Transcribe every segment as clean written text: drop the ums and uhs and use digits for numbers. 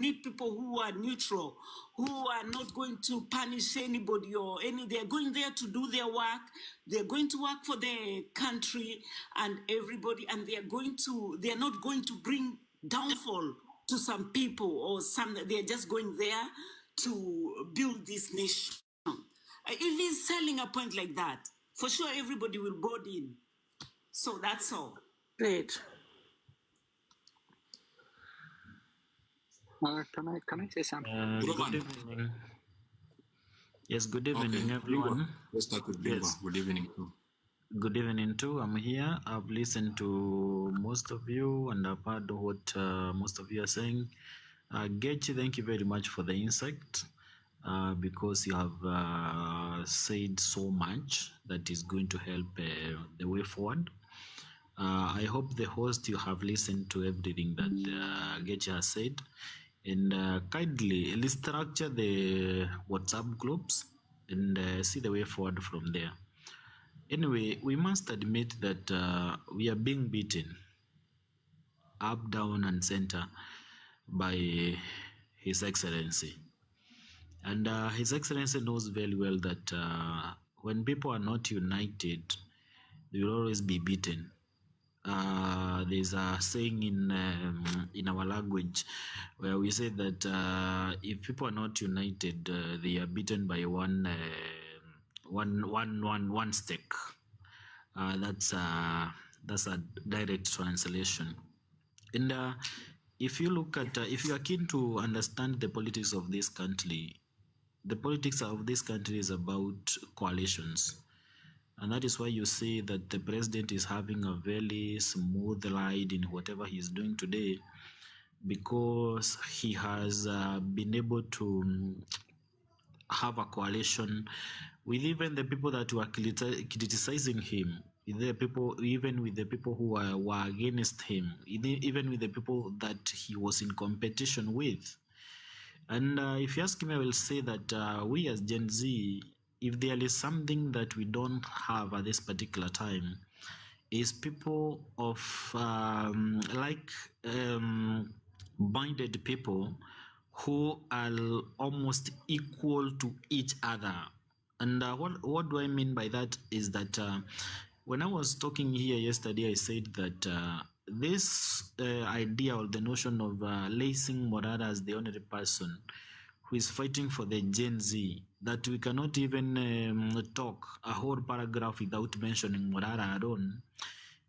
need people who are neutral, who are not going to punish anybody or any. They're going there to do their work. They're going to work for their country and everybody, and they're not going to bring downfall to some people or some. They're just going there to build this nation. If he's selling a point like that, for sure everybody will board in. So that's all. Great. Can I say something? Good evening. Yes, good evening, everyone. Let's start with Bingwa. Yes. Good evening too. Good evening too. I'm here. I've listened to most of you and I've heard what most of you are saying. Gechi, thank you very much for the insight because you have said so much that is going to help the way forward. I hope the host, you have listened to everything that Gechi has said. And kindly restructure the WhatsApp groups and see the way forward from there. Anyway, we must admit that we are being beaten up, down, and center by His Excellency. And His Excellency knows very well that when people are not united, they will always be beaten. There's a saying in our language where we say that if people are not united, they are beaten by one stick. That's a direct translation. And if you look at, if you are keen to understand the politics of this country, the politics of this country is about coalitions. And that is why you see that the president is having a very smooth ride in whatever he is doing today, because he has been able to have a coalition with even the people that were criticizing him, even with the people who were against him, even with the people that he was in competition with. And if you ask me, I will say that we as Gen Z, if there is something that we don't have at this particular time, is people of minded people who are almost equal to each other. And what do I mean by that is that when I was talking here yesterday, I said that this idea or the notion of lacing Morara as the only person who is fighting for the Gen Z, that we cannot even talk a whole paragraph without mentioning Morara alone,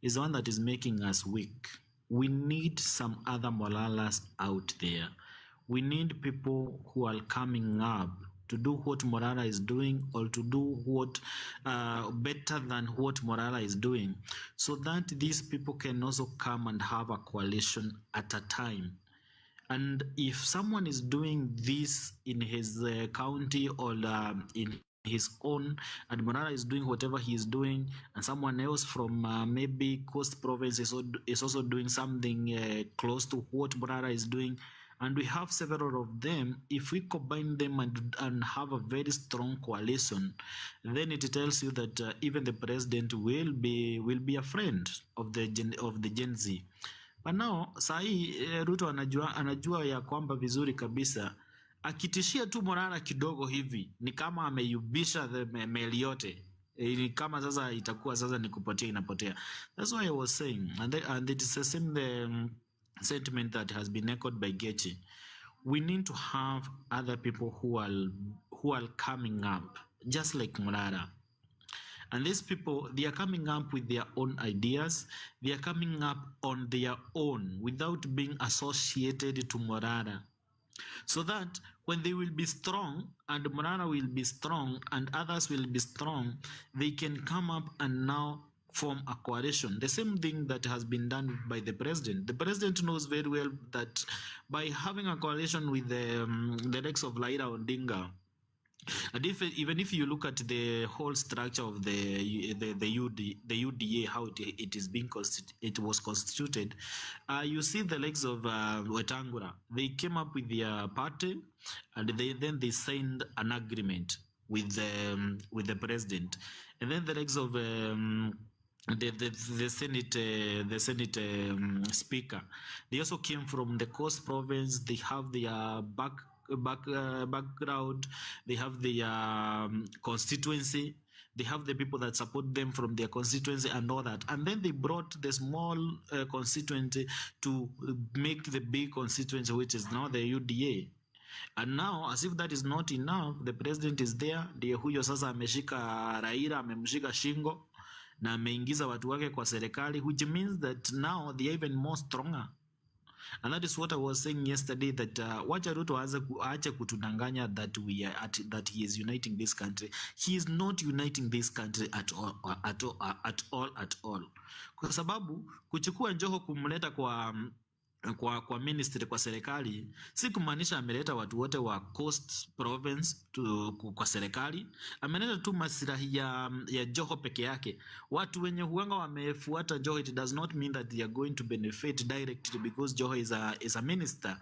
is one that is making us weak. We need some other Moralas out there. We need people who are coming up to do what Morara is doing, or to do what better than what Morara is doing, so that these people can also come and have a coalition at a time. And if someone is doing this in his county or in his own, and Morara is doing whatever he is doing, and someone else from maybe Coast Province is also doing something close to what Morara is doing, and we have several of them, if we combine them and have a very strong coalition, then it tells you that even the president will be a friend of the Gen Z. But now sahi Ruto anajua ya kwamba vizuri kabisa, akitishia tu Morara kidogo hivi ni kama ameyubisha meli yote. Ni kama sasa itakuwa sasa ni kupotea inapotea. That's why I was saying, and it is the same sentiment that has been echoed by Gechi. We need to have other people who are coming up, just like Morara. And these people, they are coming up with their own ideas. They are coming up on their own without being associated to Morara. So that when they will be strong and Morara will be strong and others will be strong, they can come up and now form a coalition. The same thing that has been done by the president. The president knows very well that by having a coalition with the likes of Raila Odinga, and even if you look at the whole structure of the UDA, how it is being it was constituted, you see the likes of Wetangula. They came up with their party, and then they signed an agreement with the president, and then the likes of the Senate speaker. They also came from the Coast Province. They have their background. They have their constituency. They have the people that support them from their constituency and all that. And then they brought the small constituency to make the big constituency, which is now the UDA. And now, as if that is not enough, the president is there. Ndiye huyo sasa ameshika Raila, amemshika shingo na ameingiza watu wake kwa serikali, which means that now they are even more stronger. And that is what I was saying yesterday, that wacha Ruto aache kutudanganya that that he is uniting this country. He is not uniting this country at all. Kwa sababu kuchukua Joho kumleta kwa ministry, kwa serikali, si kumaanisha ameleta watu wote wa Coast Province kwa serikali. Ameleta tu maslahi ya Joho peke yake. Watu wenye huanga wamefuata Joho, it does not mean that they are going to benefit directly because Joho is a minister,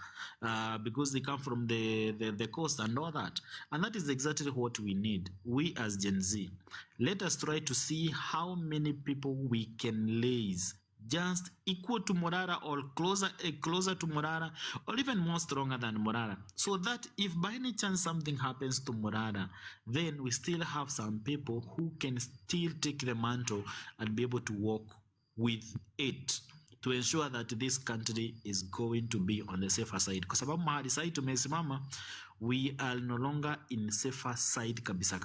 because they come from the coast and all that. And that is exactly what we need. We as Gen Z, let us try to see how many people we can raise just equal to Morara or closer to Morara, or even more stronger than Morara, so that if by any chance something happens to Morara, then we still have some people who can still take the mantle and be able to walk with it to ensure that this country is going to be on the safer side. Kwa sababu mahali side tumesimama, we are no longer in safer side kabisa.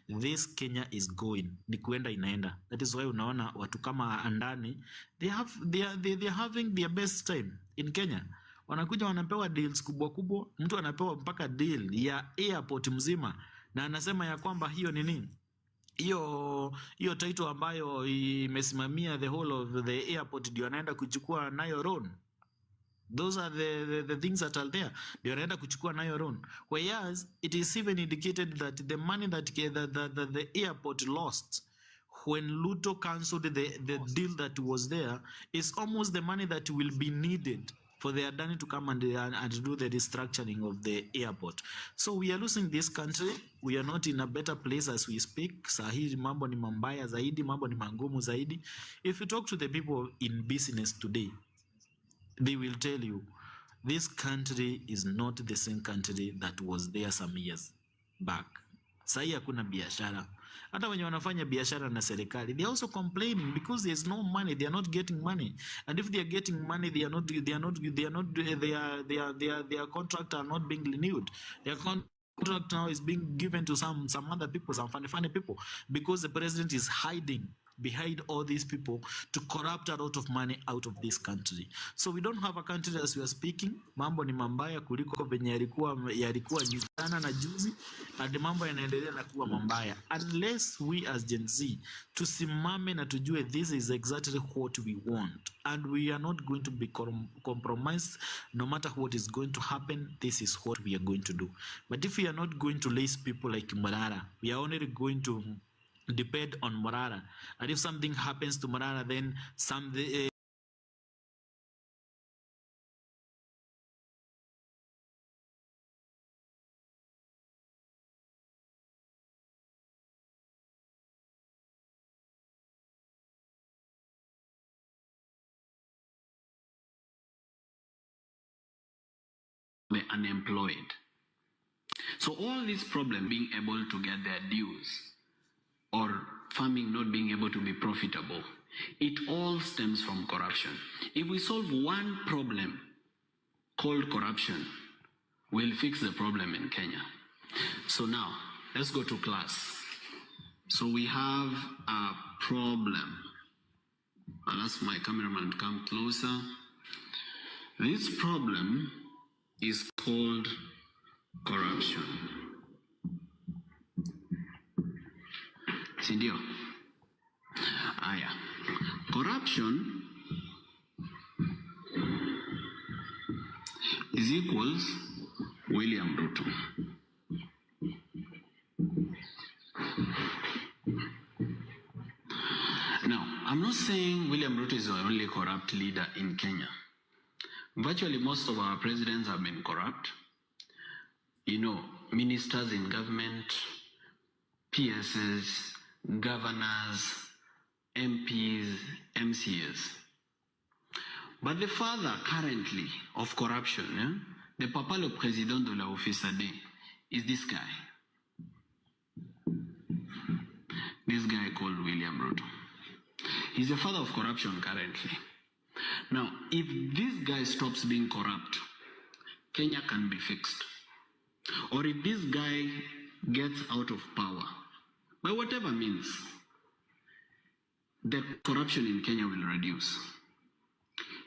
This Kenya is going, ni kuenda inaenda. That is why unaona watu kama Andani, they are having their best time in Kenya. Wanakuja wanapewa deals kubwa, mtu anapewa mpaka deal ya airport mzima, na anasema ya kwamba hiyo ni nini, hiyo title ambayo imesimamia the whole of the airport ndio anaenda kuchukua nayo loan. Those are the things that are there. They are kuchukua nayo loan. Whereas it is even indicated that the money that the airport lost when Luto cancelled the deal that was there is almost the money that will be needed for the Adani to come and do the restructuring of the airport. So we are losing this country. We are not in a better place as we speak. Sahi mambo ni mambaya zaidi, mambo ni mangumu zaidi. If you talk to the people in business today, they will tell you this country is not the same country that was there some years back. Sahi hakuna biashara. Hata wenye wanafanya biashara na serikali, they are also complaining because there's no money. They are not getting money, and if they are getting money, their contract are not being renewed. Their contract now is being given to some other people, some funny people, because the president is hiding behind all these people to corrupt a lot of money out of this country. So we don't have a country as we are speaking. Mambo ni mambaya kuliko venye yalikuwa jana na juzi, and mambo yanaendelea na kuwa mambaya unless we as Gen Z tusimame na tujue this is exactly what we want, and we are not going to be compromised no matter what is going to happen. This is what we are going to do. But if we are not going to raise people like Morara, we are only going to depend on Morara, and if something happens to Morara, then the unemployed. So all this problem being able to get their dues, or farming not being able to be profitable, it all stems from corruption. If we solve one problem called corruption, we'll fix the problem in Kenya. So now, let's go to class. So we have a problem. I'll ask my cameraman to come closer. This problem is called corruption. Sindio? Aya. Corruption is equals William Ruto. Now, I'm not saying William Ruto is the only corrupt leader in Kenya. Virtually most of our presidents have been corrupt. You know, ministers in government, PSs, governors, MPs, MCAs. But the father currently of corruption, the papa le président de la OFISAD, is this guy. This guy called William Ruto. He's the father of corruption currently. Now, if this guy stops being corrupt, Kenya can be fixed. Or if this guy gets out of power, by whatever means, the corruption in Kenya will reduce.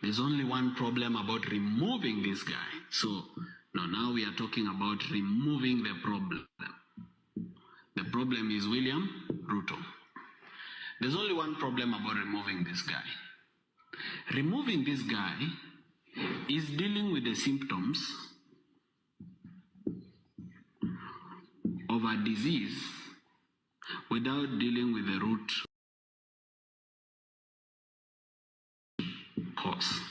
There's only one problem about removing this guy. So now we are talking about removing the problem. The problem is William Ruto. There's only one problem about removing this guy. Removing this guy is dealing with the symptoms of a disease without dealing with the root cause.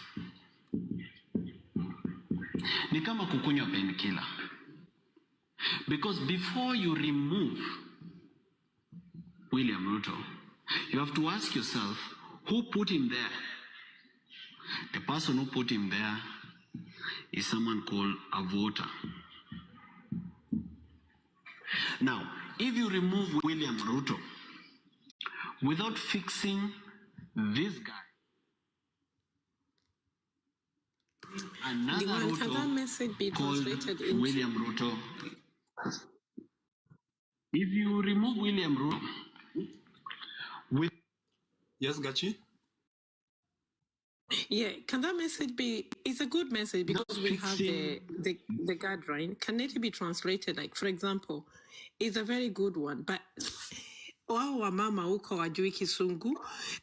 Ni kama kukunywa painkiller. Because before you remove William Ruto, you have to ask yourself, who put him there? The person who put him there is someone called a voter. Now, if you remove William Ruto without fixing this guy, another Can that Ruto message be called translated into William Ruto. If you remove William Ruto with Yes, Gachi? Yeah, can that message be? It's a good message because we have the guideline. Can it be translated? Like, for example, it's a very good one, but wao wamama huko wajui Kisungu,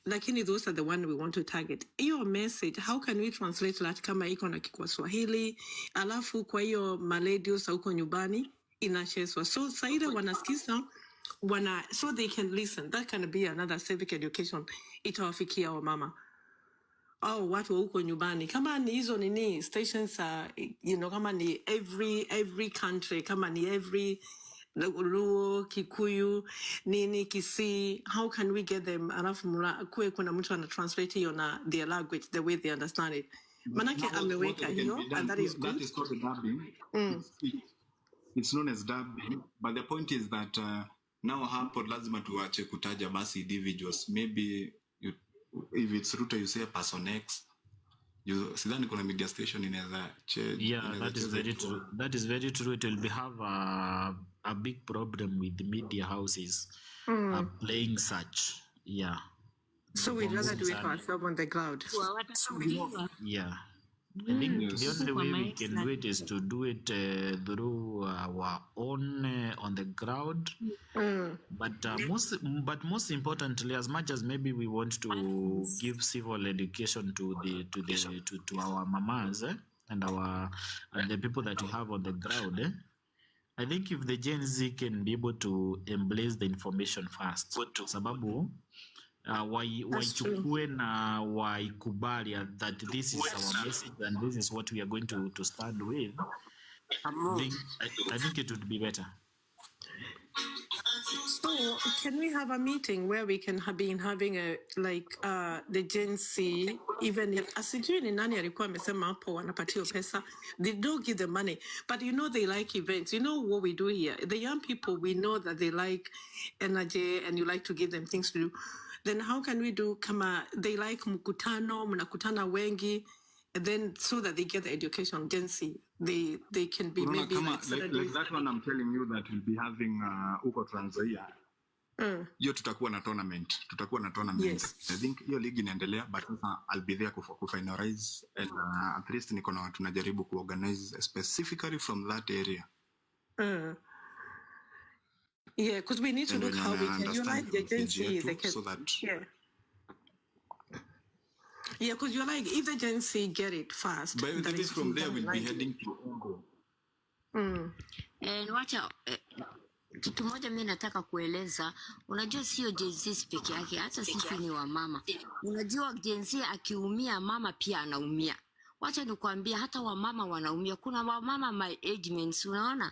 lakini those are the one we want to target. Hiyo message, how can we translate that kama iko na kwa Swahili, alafu kwa hiyo maladies huko nyumbani inachezwa. So saida wanasikiza so they can listen. That can be another civic education itawafikia wamama. Oh, watu wa huko nyumbani kama ni hizo nini stations kama ni every country, kama ni every Luo, Kikuyu, nini, Kisii, how can we get them alafu kuwe kuna mtu ana translate hiyo na their language the way they understand it. Manake ameweka hiyo and that is good. That is called dubbing. It's known as dubbing, but the point is that now hapo lazima tuache kutaja basi individuals. Maybe if it's Ruto, you say person X. Sidhani kuna media station inaweza change. Yeah, that is very true. That is very true. It will have a big problem with the media houses playing such. Yeah. So we'd rather do it ourselves on the ground. Yeah. I think the only way we can do it is to do it through our own on the ground. But most importantly, as much as maybe we want to give civil education to our mamas and the people that we have on the ground, I think if the Gen Z can be able to embrace the information first, sababu waichukue na waikubali that this is our message and this is what we are going to stand with, I think it would be better. So can we have a meeting where we can have been having the Gen Z, even if asijui ni nani alikuwa amesema hapo wanapatiwa pesa, they don't give the money, but they like events. You know what we do here, the young people, we know that they like energy and you like to give them things to do. Then how can we do kama they like mkutano, mnakutana wengi, and then so that they get the education, Gen Z, they can be maybe like that one I'm telling you that we'll be having uko Tanzania. Hiyo tutakuwa na tournament. Yes. I think hiyo league inaendelea, but I'll be there kufinalize and at least niko na tunajaribu kuorganize specifically from that area. Yeah, because we need to look how we can unite the Gen Z. So that yeah, because you're like, if the Gen Z get it fast, but that is from there we'll be heading to Congo. And wacha kitu moja mimi nataka kueleza, unajua sio Gen Z peke yake, hata sisi ni wamama. Unajua Gen Z akiumia, mama pia anaumia. Wacha nikwambia hata wamama wanaumia. Kuna wamama my age mates, unaona?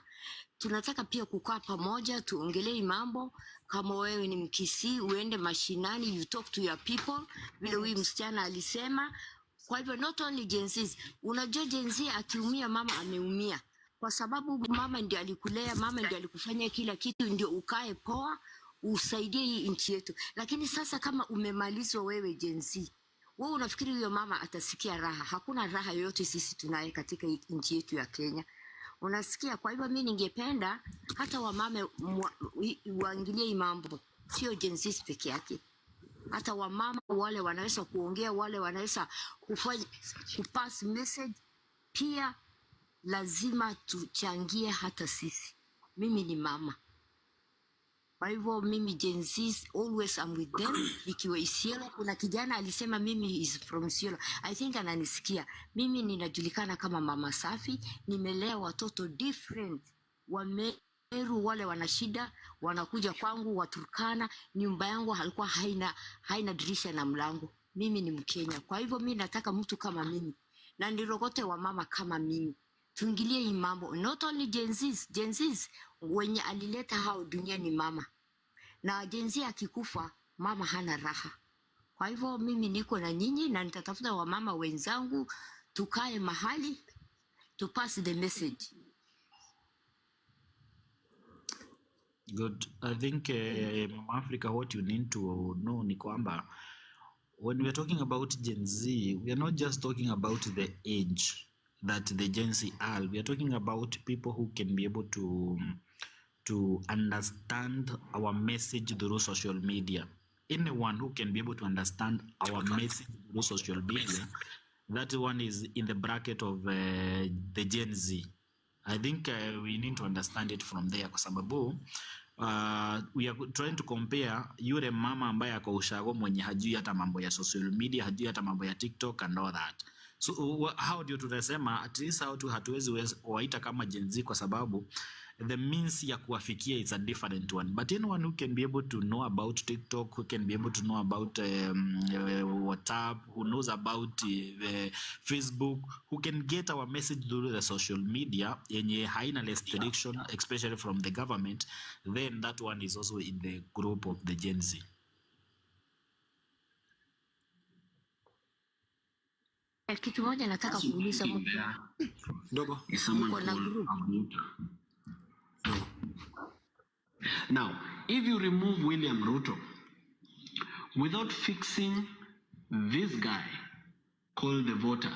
Tunataka pia kukaa pamoja tuongelee mambo. Kama wewe ni Mkisii, uende mashinani, you talk to your people, vile huyu msichana alisema. Kwa hivyo not only Gen Zs, unajua Gen Z akiumia mama ameumia. Kwa sababu mama ndiye alikulea, mama ndiye alikufanya kila kitu, ndio ukae poa, usaidie hii nchi yetu. Lakini sasa kama umemalizwa wewe Gen Z, wewe unafikiri huyo mama atasikia raha? Hakuna raha yoyote sisi tunaye katika nchi yetu ya Kenya. Unasikia? Kwa hivyo mimi ningependa hata wamama waangalie hii mambo, sio Gen Z peke yake. Hata wamama wale wanaweza kuongea, wale wanaweza kufanya kupass message, pia lazima tuchangie hata sisi. Mimi ni mama. Kwa hivyo mimi Gen Z always I'm with them. Nikiwa Isiolo, kuna kijana alisema mimi is from Isiolo. I think ananisikia. Mimi ninajulikana kama mama safi, nimelea watoto different. Wameru wale wana shida, wanakuja kwangu, Waturkana, nyumba yangu halikuwa haina dirisha na mlango. Mimi ni Mkenya. Kwa hivyo mimi nataka mtu kama mimi. Na nirogote wa mama kama mimi. Tuingilie hii mambo. Not only Gen Zs wenye alileta hao dunia ni mama. Na Gen Z akikufa mama hana raha. Kwa hivyo mimi niko na nyinyi na nitatafuta wamama wenzangu, tukae mahali to pass the message. Good. I think Africa, what you need to know ni kwamba when we are talking about Gen Z, we are not just talking about the age that the Gen Z are. We are talking about people who can be able to understand our message through social media. Anyone who can be able to understand our message through social media, that one is in the bracket of the Gen Z. I think we need to understand it from there kwa sababu we are trying to compare yule mama ambaye ako ushago mwenye hajui hata mambo ya social media, hajui hata mambo ya TikTok and all that. So how do you tunasema at least how to hatuwezi waita kama Gen Z kwa sababu the means ya kuwafikia is a different one. But anyone who can be able to know about TikTok, who can be able to know about WhatsApp, who knows about Facebook, who can get our message through the social media, yenye haina restriction, especially from the government, then that one is also in the group of the Gen Z. Kitu moja nataka kuuliza dogo na group. Now, if you remove William Ruto without fixing this guy called the voter,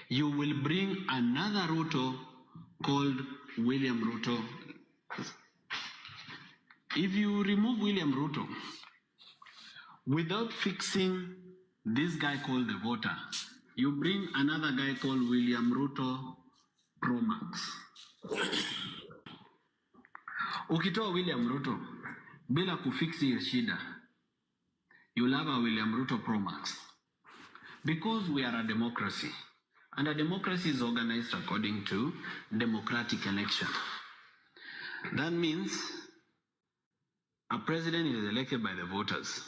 you will bring another Ruto called William Ruto. If you remove William Ruto without fixing this guy called the voter, you bring another guy called William Ruto Pro Max. Ukitoa William Ruto bila kufixi hiyo shida, you'll have a William Ruto Pro Max. Because we are a democracy, and a democracy is organized according to democratic election. That means a president is elected by the voters.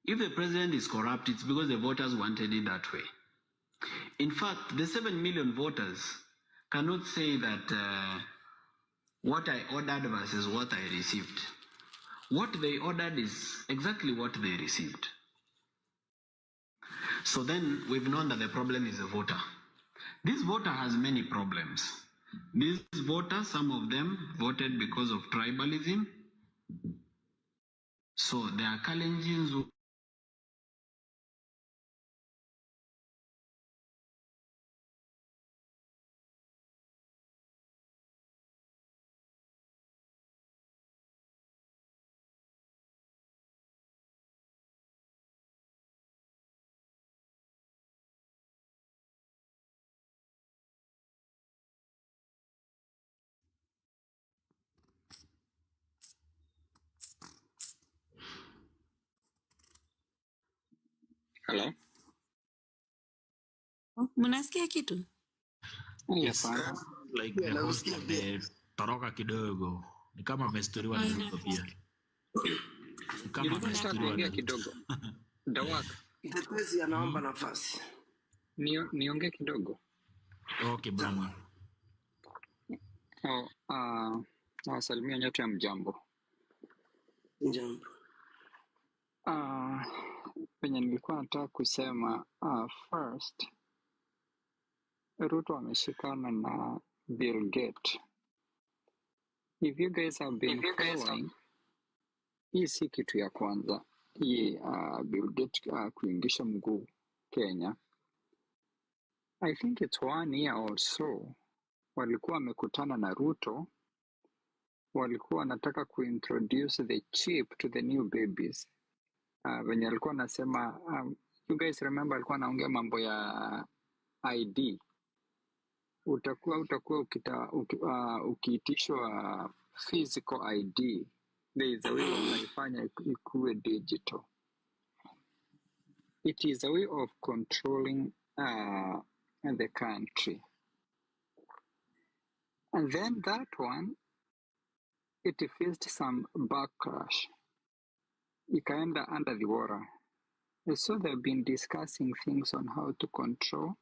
If the president is corrupt, it's because the voters wanted it that way. In fact, the 7 million voters cannot say that what I ordered versus what I received. What they ordered is exactly what they received. So then we've known that the problem is the voter. This voter has many problems. These voters, some of them voted because of tribalism. So there are Kalenjins Hello? Mnasikia kitu? Yes. Like the host toroka kidogo. Ni kama amestoriwa na Ruto pia. Ni kama amestoriwa na kidogo. Dawaka. Mtetezi anaomba nafasi. Niongee kidogo. Okay, bwana. Salimia nyote ya mjambo. Jambo. Penye nilikuwa nataka kusema first, Ruto ameshikana na Bill Gates. If you guys have been following, hii si kitu ya kwanza. Hii Bill Gates kuingisha mguu Kenya. I think it's 1 year or so. Walikuwa wamekutana na Ruto. Walikuwa wanataka kuintroduce the chip to the new babies. Venye alikuwa anasema, you guys remember alikuwa anaongea mambo ya ID. Utakuwa ukiitishwa physical ID. There is a way unaifanya ikuwe digital. It is a way of controlling the country. And then that one, it faced some backlash. Ikaenda under the water. So they've been discussing things on how to control.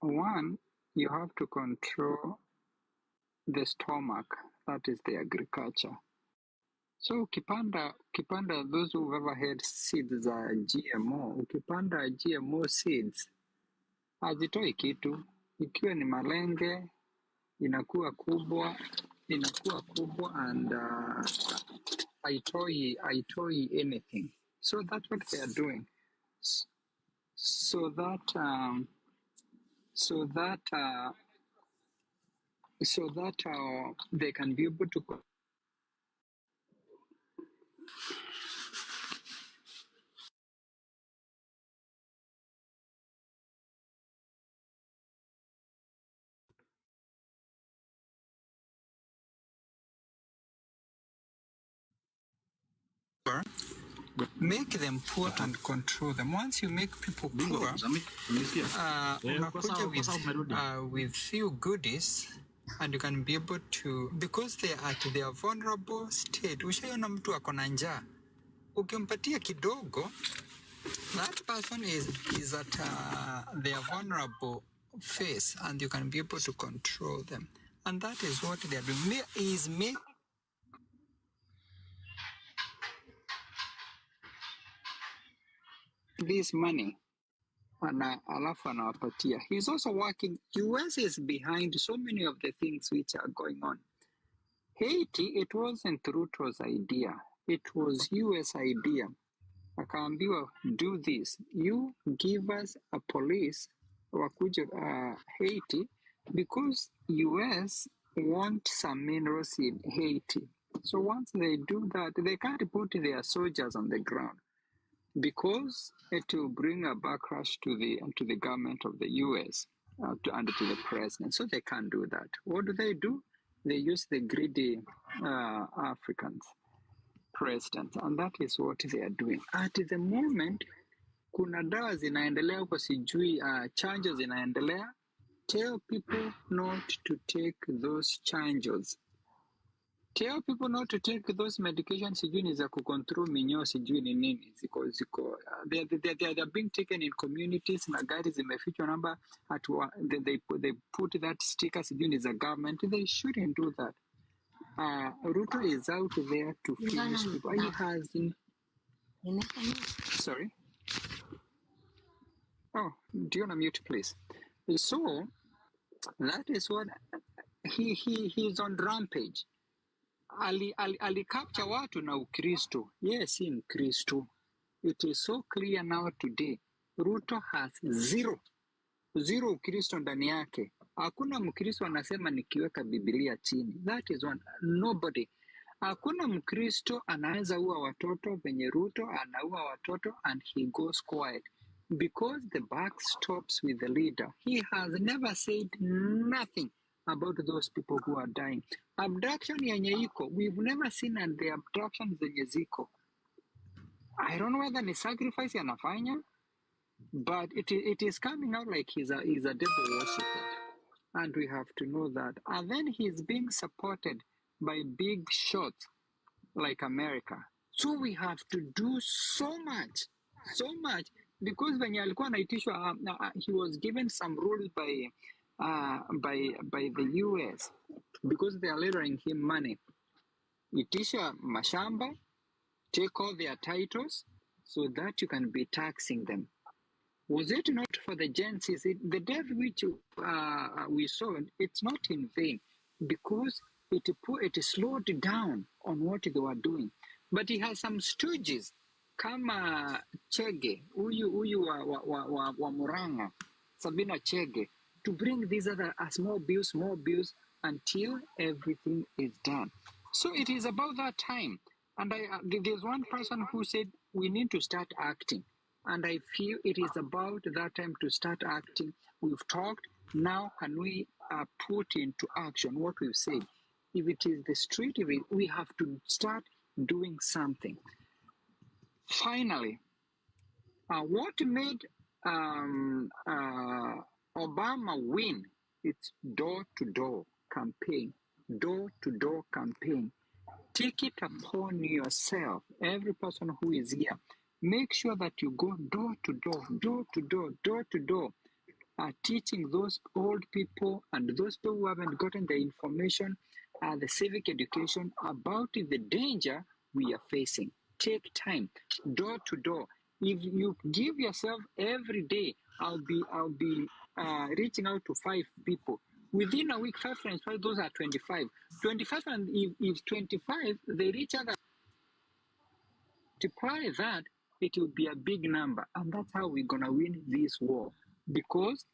One, you have to control the stomach, that is the agriculture. So ukipanda those who've ever had seeds za GMO, ukipanda GMO seeds, hazitoi kitu. Ikiwa ni malenge, inakuwa kubwa and haitoi anything. So that's what they are doing. So that they can be able to. Make them poor and control them. Once you make people poor, with few goodies, and you can be able to, because they are at their vulnerable state. Ushaiona mtu akona njaa, ukimpatia kidogo, that person is at their vulnerable phase, and you can be able to control them. And that is what they are doing. Is make this money alafu anawapatia. He's also working. US is behind so many of the things which are going on. Haiti, it wasn't Ruto's idea. It was US idea. Akaambiwa, do this. You give us a police wakuje Haiti because US want some minerals in Haiti. So once they do that, they can't put their soldiers on the ground, because it will bring a backlash to the government of the US and to the president. So they can't do that. What do? They use the greedy Africans presidents, and that is what they are doing. At the moment, kuna dawa zinaendelea huko, sijui chanjo zinaendelea. Tell people not to take those changes. Tell people not to take those medications. Sijui ni za kucontrol minyoo, sijui ni nini. They are being taken in communities. Na gari zimefichwa namba. They put that sticker, sijui ni za government. They shouldn't do that. Ruto is out there to finish people. He has... Sorry? Oh, do you want to mute, please? So, that is what... He's on rampage. Ali capture watu na Ukristo. Yes, si Mkristo. It is so clear now today. Ruto has zero Ukristo ndani yake. Hakuna Mkristo anasema nikiweka Biblia chini. That is one. Nobody. Hakuna Mkristo anaweza ua watoto venye Ruto anaua watoto and he goes quiet. Because the buck stops with the leader. He has never said nothing about those people who are dying. Abduction yenye iko, we've never seen the abductions zenye ziko. I don't know whether ni sacrifice anafanya, but it is coming out like he's a devil worshipper. And we have to know that. And then he's being supported by big shots like America. So we have to do so much because when alikuwa anaitishwa, he was given some rules by the US because they are laundering him money. Itisha mashamba, take all their titles so that you can be taxing them. Was it not for the gents? Is it the death which we saw? It's not in vain because it slowed down on what they were doing. But he has some stooges kama Chege, huyu wa Muranga, Sabina Chege, to bring these other small bills until everything is done. So it is about that time. And there's one person who said we need to start acting. And I feel it is about that time to start acting. We've talked. Now can we put into action what we've said? If it is the street, we have to start doing something. Finally, what made Obama win? It's door-to-door campaign. Door-to-door campaign. Take it upon yourself, every person who is here. Make sure that you go door to door, teaching those old people and those people who haven't gotten the information, the civic education about the danger we are facing. Take time, door to door. If you give yourself every day, I'll be reaching out to 5 people. Within a week, 5 times 5, those are 25. 25, and if 25, they reach out, multiply that, it will be a big number. And that's how we're going to win this war. Because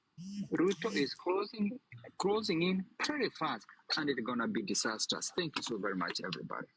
Ruto is closing in very fast, and it's going to be disastrous. Thank you so very much, everybody.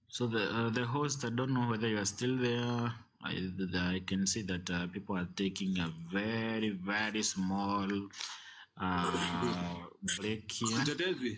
So the host, I don't know whether you are still there. I can see that people are taking a very, very small break here.